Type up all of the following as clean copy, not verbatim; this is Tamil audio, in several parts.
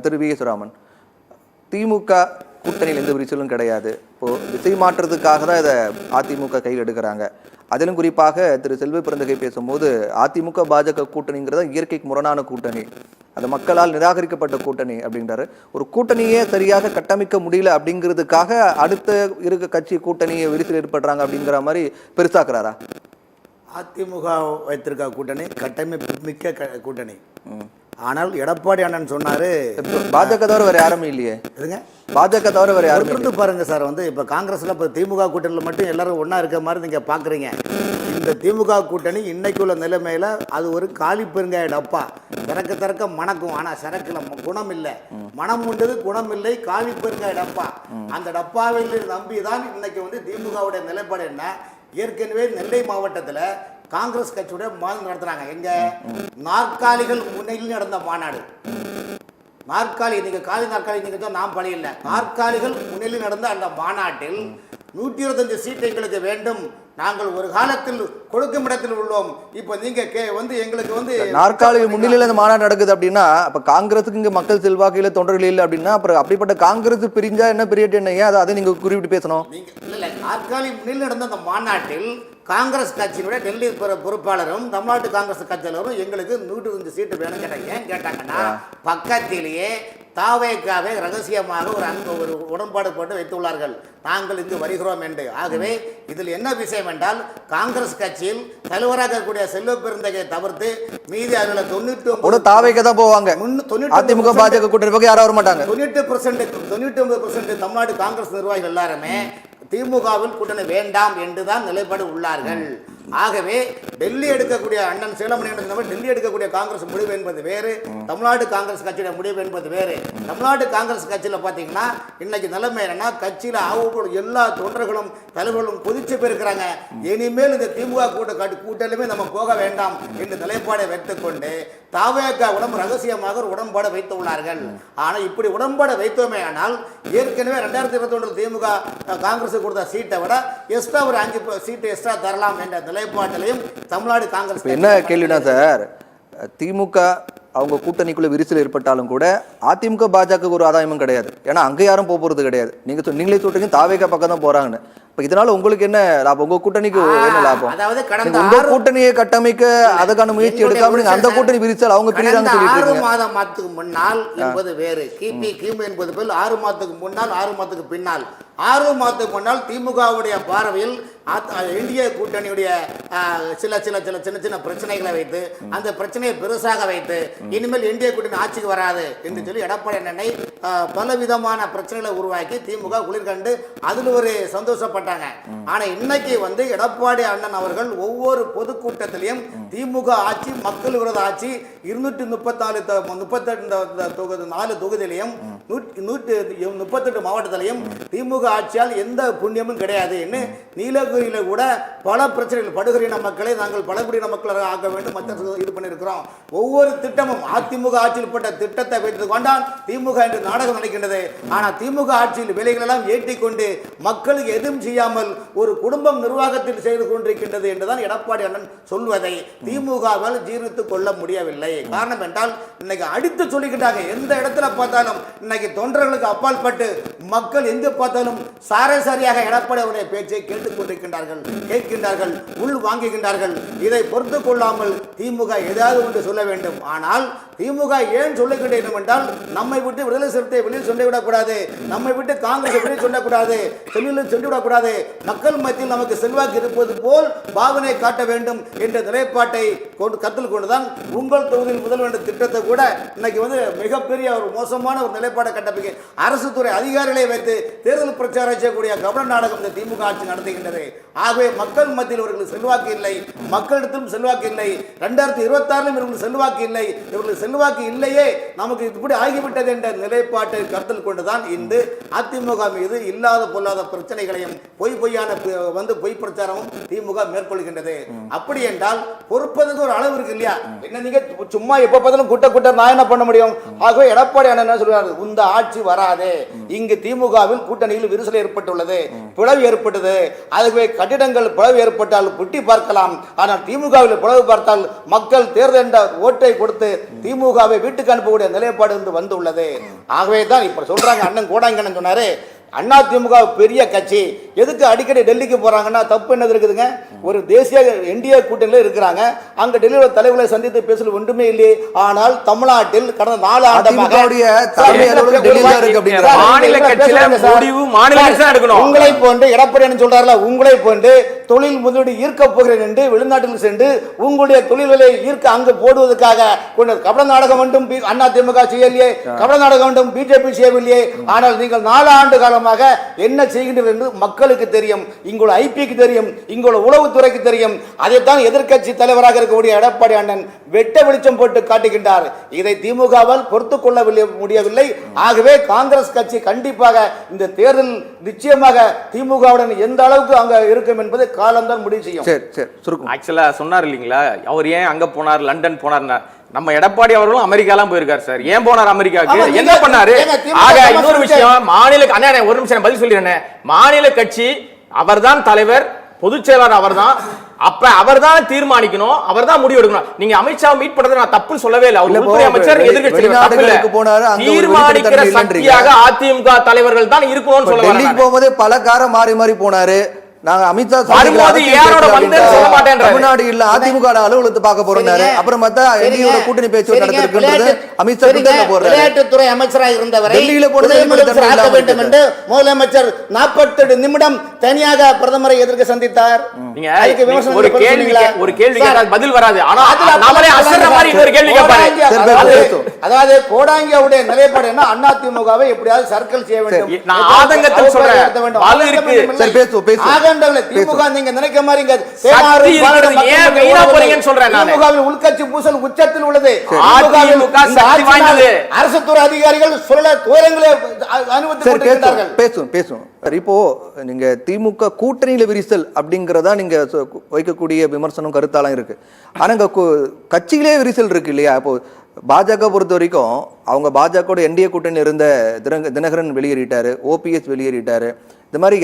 திரு வி எஸ் ராமன், திமுக கூட்டணியில் எந்த விரிசலும் கிடையாது, இப்போது திசை மாற்றத்துக்காக தான் இதை அதிமுக கையில் எடுக்கிறாங்க. அதிலும் குறிப்பாக திரு செல்வ பிறந்தகை பேசும்போது அதிமுக பாஜக கூட்டணிங்கிறத இயற்கைக்கு முரணான கூட்டணி, அது மக்களால் நிராகரிக்கப்பட்ட கூட்டணி அப்படின்றாரு. ஒரு கூட்டணியே சரியாக கட்டமைக்க முடியல அப்படிங்கிறதுக்காக அடுத்த இருக்க கட்சி கூட்டணியை விரிசல் ஏற்படுறாங்க அப்படிங்கிற மாதிரி பெருசாக்குறாரா? அதிமுக வைத்திருக்க கூட்டணி கட்டமைப்பு மிக்க கூட்டணி. ஆனால் எடப்பாடி அண்ணன் சொன்னாரு பாஜக தவிர வேற யாருமே இல்லையே. எதுங்க பாஜக தவிர வேற யாரும் பாருங்க சார். இப்போ காங்கிரஸ்ல இப்போ திமுக கூட்டணியில் மட்டும் எல்லாரும் ஒன்றா இருக்க மாதிரி நீங்க பாக்குறீங்க. இந்த திமுக கூட்டணி இன்னைக்குள்ள நிலைமையில அது ஒரு காலி பெருங்காய டப்பா. திறக்க மணக்கும், ஆனா சரக்குல குணம் இல்லை. மனம் உண்டது குணம் இல்லை, காலி பெருங்காய டப்பா. அந்த டப்பாவில் நம்பிதான் இன்னைக்கு திமுகவுடைய நிலைப்பாடு என்ன? ஏற்கனவே நெல்லை மாவட்டத்தில் காங்கிரஸ் கட்சியுடைய மாநாடு நடத்துறாங்க. எங்க நாற்காலிகள் முன்னிலையில் நடந்த மாநாடு. நாற்காலி நீங்க காலி நாற்காலி நீங்க தான் நாம் பழி இல்லை. நாற்காலிகள் முன்னிலையில் நடந்த அந்த மாநாட்டில் 125 சீட்டு எங்களுக்கு வேண்டும், நாங்கள் ஒரு காலத்தில் கொடுக்கும் இடத்தில் உள்ளோம், இப்போ நீங்க எங்களுக்கு நாற்காலி முன்னிலையில் இந்த மாநாடு நடக்குது அப்படின்னா அப்ப காங்கிரஸுக்கு இங்க மக்கள் செல்வாக்கு இல்லை, தொண்டர்கள் இல்லை அப்படின்னா அப்புறம் அப்படிப்பட்ட காங்கிரஸ் பிரிஞ்சா என்ன பிரியட் என்ன? ஏன் அதை நீங்க குறிப்பிட்டு பேசணும்? இல்ல நாற்காலி முன்னிலையில் நடந்த அந்த மாநாட்டில் காங்கிரஸ் கட்சியினுடைய டெல்லி பொறுப்பாளரும் தமிழ்நாட்டு காங்கிரஸ் கட்சியாளரும் எங்களுக்கு 125 சீட்டு வேணும் கேட்டாங்க. ஏன் கேட்டாங்கன்னா பக்கத்திலேயே தாவேக்காவை ரகசியமாக ஒரு உடன்பாடு போட்டு வைத்துள்ளார்கள், நாங்கள் இங்கு வருகிறோம் என்று. ஆகவே இதில் என்ன விஷயம் என்றால் காங்கிரஸ் கட்சியில் தலைவராக இருக்கக்கூடிய செல்வ பெருந்தகையை தவிர்த்து மீதி அதில் 99 தாவேக்கா தான் போவாங்க. அதிமுக பாஜக கூட்டணி யாரும் வர மாட்டாங்க. 99% தமிழ்நாடு காங்கிரஸ் நிர்வாகிகள் எல்லாருமே திமுகவில் கூட்டணி வேண்டாம் என்றுதான் நிலைப்பாடு உள்ளார்கள். ஆகவே டெல்லி எடுக்கக்கூடிய அண்ணன் சேலமணி டெல்லி எடுக்கக்கூடிய காங்கிரஸ் முடிவு என்பது வேறு, தமிழ்நாடு காங்கிரஸ் கட்சியோட முடிவு என்பது வேறு. தமிழ்நாடு காங்கிரஸ் கட்சியில் பார்த்தீங்கன்னா இன்னைக்கு நிலைமை என்னன்னா, கட்சியில் எல்லா தொண்டர்களும் தலைவர்களும் கொதிச்சு போயிருக்கிறாங்க. இனிமேல் இந்த திமுக கூட்டணியுமே நம்ம போக வேண்டாம் என்று நிலைப்பாடை வைத்துக்கொண்டு தாவேக்காவுடன் ரகசியமாக ஒரு உடன்பாடு வைத்துள்ளார்கள். ஆனால் இப்படி உடன்பாடு வைத்தோமே ஆனால் ஏற்கனவே 2021 திமுக காங்கிரஸ் கொடுத்த சீட்டை விட எக்ஸ்ட்ரா ஒரு 5 சீட்டு எக்ஸ்ட்ரா தரலாம் என்ற நிலைப்பாட்டிலையும் தமிழ்நாடு காங்கிரஸ். என்ன கேள்வினா சார், திமுக அவங்க கூட்டணிக்குள்ள விரிசல் ஏற்பட்டாலும் கூட அதிமுக பாஜக ஒரு ஆதாயமும் கிடையாது. ஏன்னா அங்க யாரும் போறது கிடையாது. நீங்களே சொல்றீங்க தாவேக்கா பக்கம் தான் போறாங்கன்னு. இப்ப இதனால உங்களுக்கு என்ன லாபம்? உங்க கூட்டணிக்கு என்ன லாபம்? உங்க கூட்டணியை கட்டமைக்க அதுக்கான முயற்சி எடுக்காம நீங்க அந்த கூட்டணி விரிசல் அவங்க பிரிறாங்க சொல்லிட்டு இருக்கீங்க. 6 மாதத்துக்கு முன்னால் என்பது வேறு, கிமு என்பது போல் 6 மாதத்துக்கு முன்னால் 6 மாதத்துக்கு பின்னால். 6 மாதத்துக்கு முன்னால் திமுகவுடைய பார்வையில் இந்திய கூட்டணியுடைய சில சின்ன பிரச்சனைகளை வைத்து அந்த பிரச்சனையை பெருசாக வைத்து இனிமேல் இந்திய கூட்டணி ஆட்சிக்கு வராது என்று சொல்லி எடப்பாடி அண்ணனை பல விதமான பிரச்சனைகளை உருவாக்கி திமுக குளிர்கண்டு அதில் ஒரு சந்தோஷப்பட்டாங்க. ஆனா இன்னைக்கு எடப்பாடி அண்ணன் அவர்கள் ஒவ்வொரு பொதுக்கூட்டத்திலையும் திமுக ஆட்சி மக்கள் விரோத ஆட்சி 234 தொகுதியிலையும் 138 மாவட்டத்திலையும் திமுக ஆட்சியால் எந்த புண்ணியமும் கிடையாது. நீலகிரியில கூட பல பிரச்சனைகள், படுகரின மக்களை நாங்கள் பழங்குடியின மக்களாக ஆக்க வேண்டும் மற்ற இது பண்ணியிருக்கிறோம். ஒவ்வொரு திட்டமும் அதிமுக ஆட்சியில் போட்ட திட்டத்தை வைத்துக் கொண்டால் திமுக என்று நாடகம் நடக்கின்றது. ஆனால் திமுக ஆட்சியில் விலைகள் எல்லாம் ஏற்றிக்கொண்டு மக்களுக்கு எதுவும் செய்யாமல் ஒரு குடும்பம் நிர்வாகத்தில் செய்து கொண்டிருக்கின்றது என்றுதான் எடப்பாடி அண்ணன் சொல்வதை திமுகவால் ஜீர்ணித்துக் கொள்ள முடியவில்லை. காரணம் என்றால் இன்னைக்கு அடித்து சொல்லிக்கிட்டாங்க. எந்த இடத்துல பார்த்தாலும் இன்னைக்கு தொண்டர்களுக்கு அப்பால் பட்டு மக்கள் எங்கு பார்த்தாலும் சாரசாரியாக எடப்பாடி அவருடைய பேச்சை கேட்கின்றார்கள், உள் வாங்குகின்றார்கள். இதை பொறுத்து கொள்ளாமல் திமுக ஏதாவது ஒன்று சொல்ல வேண்டும். ஆனால் திமுக ஏன் சொல்லிக்கிட்டு என்றால் நம்மை விட்டு விடுதலை சிறுத்தை வெளியில் சொல்லிவிடக்கூடாது, நம்மை விட்டு காங்கிரஸ் வெளியில் சொல்லக்கூடாது, சொல்லிவிடக்கூடாது, மக்கள் மத்தியில் நமக்கு செல்வாக்கு இருப்பது போல் பாவனை காட்ட வேண்டும் என்ற நிலைப்பாட்டை கருத்தில் கொண்டுதான் உங்கள் தொகுதியில் முதல்வர் திட்டத்தை கூட இன்னைக்கு மிகப்பெரிய ஒரு மோசமான ஒரு நிலைப்பாடை கட்டமைக்க அரசு துறை அதிகாரிகளை வைத்து தேர்தல் பிரச்சாரம் செய்யக்கூடிய கபட நாடகம் இந்த திமுக ஆட்சி நடத்துகின்றது. ஆகவே மக்கள் மத்தியில் இவர்களுக்கு செல்வாக்கு இல்லை, மக்களிடத்திலும் செல்வாக்கு இல்லை, 2026 இவர்களுக்கு செல்வாக்கு இல்லை, இவர்களுக்கு செல்வாக்கு இல்லையே நமக்கு இப்படி ஆகிவிட்டது என்ற நிலைப்பாட்டை கருத்தில் கொண்டுதான் இன்று அதிமுக மீது இல்லாத பொல்லாத பிரச்சனைகளையும் பொய்யான பொய் பிரச்சாரமும் திமுக மேற்கொள்கின்றது. அப்படி என்றால் பொறுப்பதுக்கு ஒரு அளவு இருக்கு இல்லையா? என்ன நீங்க சும்மா எப்ப பார்த்தாலும் கூட்ட நான் என்ன பண்ண முடியும்? ஆகவே எடப்பாடி அண்ணன் என்ன சொல்றாரு, இந்த ஆட்சி வராது, இங்கு திமுகவில் கூட்டணியில் விரிசல் ஏற்பட்டுள்ளது, பிளவு ஏற்பட்டது, அதுவே கட்டிடங்கள் பிளவு ஏற்பட்டால் புட்டி பார்க்கலாம், ஆனால் திமுகவில் பிளவு பார்த்தால் மக்கள் தேர்தல் என்ற ஓட்டை கொடுத்து திமுகவை வீட்டுக்கு அனுப்பக்கூடிய நிலைப்பாடு வந்துள்ளது. ஆகவே தான் இப்ப சொல்றாங்க அண்ணன் கோடாங்கண்ணன் சொன்னாரு, அண்ணா திமுக பெரிய கட்சி, எதுக்கு அடிக்கடி டெல்லிக்கு போறாங்கன்னா தப்பு என்னது இருக்குதுங்க? ஒரு தேசிய என்டிஏ கூட்டணியில இருக்கிறாங்க, அங்க டெல்லியில் தலைவர்களை சந்தித்து பேசல ஒன்றுமே இல்லையே. ஆனால் தமிழ்நாட்டில் கடந்த 4 ஆண்டுகளாக உங்களை போன்று எடப்பாடி சொல்றாருல, உங்களை போன்று தொழில் முதலீடு ஈர்க்க போகிறேன் என்று வெளிநாட்டில் சென்று உங்களுடைய தொழில்களை ஈர்க்க அங்கு போடுவதற்காக கபட நாடகம் வேண்டும் அண்ணா திமுக செய்யலையே, கபட நாடகம் வேண்டும் பிஜேபி செய்யவில்லையே. ஆனால் நீங்கள் 4 ஆண்டு காலம் என்ன செய்கின்றீர்கள் என்று மக்களுக்கு தெரியும், இங்குள்ள ஐபிக்கு தெரியும், இங்குள்ள உளவுத்துறைக்கு தெரியும். அதைத்தான் எதிர்க்கட்சி தலைவராக இருக்கக்கூடிய எடப்பாடி அண்ணன் வெட்ட வெளிச்சம் போட்டு காட்டுகின்றார். இதை திமுகவால் பொறுத்துக் கொள்ள முடியவில்லை. ஆகவே காங்கிரஸ் கட்சி கண்டிப்பாக இந்த தேர்தல் நிச்சயமாக திமுகவுடன் எந்த அளவுக்கு அங்க இருக்கும் என்பது காலம்தான் முடிவு செய்யும். ஆக்சுவலா சொன்னார் இல்லீங்களா, அவர் ஏன் அங்க போனார், லண்டன் போனார். நம்ம எடப்பாடி அவர்களும் அமெரிக்காலாம் போயிருக்காரு சார். ஏன் போனார் அமெரிக்காவுக்கு, என்ன பண்ணாரு? ஆக இன்னொரு விஷயம், மாநில ஒரு நிமிஷம் பதில் சொல்லிடுறேன். மாநில கட்சி அவர்தான் தலைவர், பொதுச் செயலாளர் அவர்தான். அப்ப அவர்தான் தீர்மானிக்கணும், அவர்தான் முடிவு எடுக்கணும். நீங்க அமித்ஷா மீட் பண்றது நான் தப்புன்னு சொல்லவே இல்லை. அவர் உள்துறை அமைச்சர், எதிர்க்கட்சி தீர்மானிக்கிற சக்தியாக அதிமுக தலைவர்கள் தான் இருக்கணும்னு சொல்ல போகும்போது பல காரம் மாறி மாறி போனாரு. நாங்க அமித்ஷா தமிழ்நாடு இல்ல அதிமுக அலுவலகத்தை பார்க்க போறாரு. அப்புறம் பார்த்தா என்டிஏ கூட்டணி பேச்சு நடத்திருக்கிறது. அமித்ஷா விளையாட்டுத்துறை அமைச்சராக இருந்தவரை டெல்லியில வேண்டும் என்று முதலமைச்சர் 48 நிமிடம் தனியாக பிரதமரை எதிர்க்க சந்தித்தார். ஒரு கேள்வி கேட்டால் பதில் வராது. ஆனா நாமளே அசர்ற மாதிரி இன்னொரு கேள்வி கேட்பாரு. அதாவது கோடாங்கியாவுடைய நிலைப்பாடு என்ன, அண்ணா திமுகவை எப்படியாவது சர்க்கிள் செய்ய வேண்டும். நான் ஆதங்கத்தில் சொல்றேன், வால் இருக்கு. சரி பேசு பேசு. திமுக நீங்க நினைக்க மாதிரி உள்கட்சி பூசல் உச்சத்தில் உள்ளது. அரசு துறை அதிகாரிகள் சொல்ல தூரங்களை அனுமதிக்கிறார்கள். பேசும். இப்போ நீங்க திமுக கூட்டணியில விரிசல் அப்படிங்கறதா நீங்க வைக்கக்கூடிய விமர்சனம் கருத்தாலாம் இருக்கு. ஆனா கட்சியிலே விரிசல் இருக்கு இல்லையா? இப்போ பாஜக பொறுத்த வரைக்கும் அவங்க பாஜக என்டிஏ கூட்டணி இருந்த தினகரன் வெளியேறிட்டாரு, ஓபிஎஸ் வெளியேறிட்டாரு. இந்த மாதிரி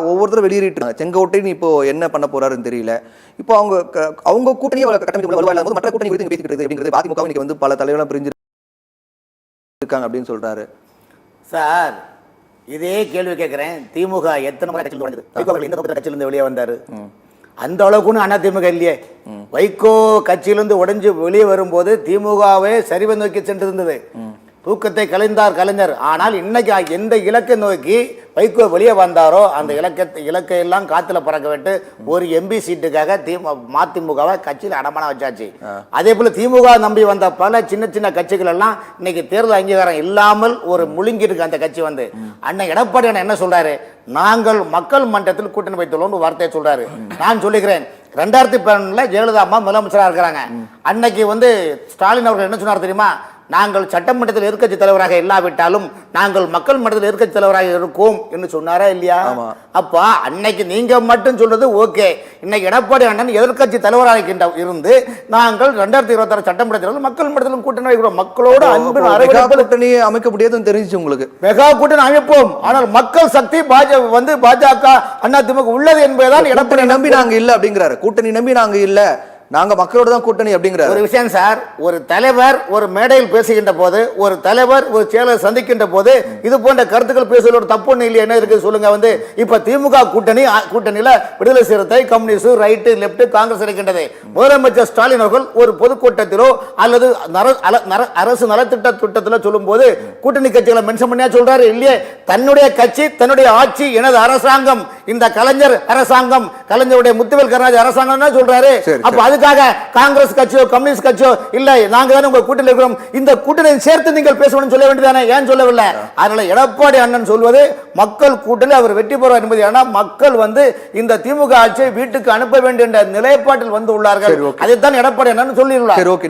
ஒவ்வொருத்தரும் வெளியேறிட்டு செங்கோட்டைன்னு இப்போ என்ன பண்ண போறாருன்னு தெரியல. இப்போ அவங்க கூட்டணியை கட்டமைப்பு மற்ற கூட்டணி குறித்து பேசிக்கிட்டு இருக்கு அப்படிங்கிறது அதிமுக இன்னைக்கு பல தலைவர்கள் பிரிஞ்சு இருக்காங்க அப்படின்னு சொல்றாரு. சார் இதே கேள்வி கேட்கிறேன், திமுக எத்தனை கட்சியிலிருந்து வெளியே வந்தாரு? அந்த அளவுக்கு அண்ணா திமுக இல்லையே. வைகோ கட்சியிலிருந்து உடைஞ்சு வெளியே வரும்போது திமுகவே சரிவை நோக்கி சென்றிருந்தது. தூக்கத்தை கலைந்தார் கலைஞர். ஆனால் இன்னைக்கு எந்த இலக்கை நோக்கி வைகோ வெளியே வந்தாரோ அந்த இலக்கை எல்லாம் காத்துல பறக்க விட்டு ஒரு எம்பி சீட்டுக்காக மதிமுகவை கட்சியில் அடமான வச்சாச்சு. அதே போல திமுக நம்பி வந்த பல சின்ன சின்ன கட்சிகள் எல்லாம் இன்னைக்கு தேர்தல் அங்கீகாரம் இல்லாமல் ஒரு முழுங்கி இருக்கு அந்த கட்சி அண்ணன் எடப்பாடி என்ன சொல்றாரு, நாங்கள் மக்கள் மன்றத்தில் கூட்டணி வைத்துள்ளோம் வார்த்தையை சொல்றாரு. நான் சொல்லுகிறேன், 2012 ஜெயலலிதா அம்மா முதலமைச்சராக இருக்கிறாங்க. அன்னைக்கு ஸ்டாலின் அவர்கள் என்ன சொன்னார் தெரியுமா, நாங்கள் சட்டமன்றத்தில் எதிர்க்கட்சி தலைவராக இல்லாவிட்டாலும் நாங்கள் மக்கள் மன்றத்தில் எதிர்க்கட்சி தலைவராக இருக்கோம் என்று சொன்னாரா இல்லையா? அப்ப அன்னைக்கு நீங்க மட்டும் சொல்றது ஓகே. இன்னைக்கு எடப்பாடி அண்ணன் எதிர்க்கட்சி தலைவராக இருந்து நாங்கள் 2026 சட்டமன்றத்தில் மக்கள் மன்றத்திலும் கூட்டணி வைக்கிறோம். மக்களோடு அன்பு கூட்டணி அமைக்க முடியாதுன்னு தெரிஞ்சு உங்களுக்கு மெகா கூட்டணி அமைப்போம். ஆனால் மக்கள் சக்தி பாஜக அண்ணா திமுக உள்ளது என்பதுதான் எடப்பாடி நம்பி நாங்க இல்ல அப்படிங்கிறாரு. கூட்டணி நம்பி நாங்க இல்ல, நாங்க மக்களோட தான் கூட்டணி அப்படிங்கிற ஒரு விஷயம் சார். ஒரு தலைவர் ஒரு மேடையில் பேசுகின்ற போது, ஒரு தலைவர் ஒரு செயலர் சந்திக்கின்ற போது இது போன்ற கருத்துக்கள் பேசுவது ஒரு தப்பு ஒண்ணு இல்லையா? என்ன இருக்கு சொல்லுங்க. இப்ப திமுக கூட்டணியில விடுதலை சிறுத்தை, கம்யூனிஸ்ட், ரைட், லெப்ட், காங்கிரஸ் இருக்கின்றது. முதலமைச்சர் ஸ்டாலின் அவர்கள் ஒரு பொதுக்கூட்டத்திலோ அல்லது அரசு நலத்திட்டத்திலோ சொல்லும் போது கூட்டணி கட்சிகளை மென்ஷன் பண்ணியா சொல்றாரு இல்லையே? தன்னுடைய கட்சி, தன்னுடைய ஆட்சி, எனது அரசாங்கம், இந்த கலைஞர் அரசாங்கம், கலைஞருடைய முத்துவேல் கருணாநிதி அரசாங்கம் சொல்றாரு. அப்ப அது காங்கிரஸ் கட்சியோ கம்யூனிஸ்ட் கட்சியோ இல்ல, நாங்க தானே உங்க கூட்டணியில் இருக்கிறோம், இந்த கூட்டணியை சேர்த்து நீங்கள் பேசணும்னு சொல்ல வேண்டியதானே? ஏன் சொல்லவில்லை? அதனால எடப்பாடி அண்ணன் சொல்வது மக்கள் கூட்டணி அவர் வெற்றி பெறுவார் என்பது. ஏன்னா மக்கள் இந்த திமுக ஆட்சியை வீட்டுக்கு அனுப்ப வேண்டிய நிலைப்பாட்டில் உள்ளார்கள். அதைத்தான் எடப்பாடி அண்ணன் சொல்லியுள்ளார்.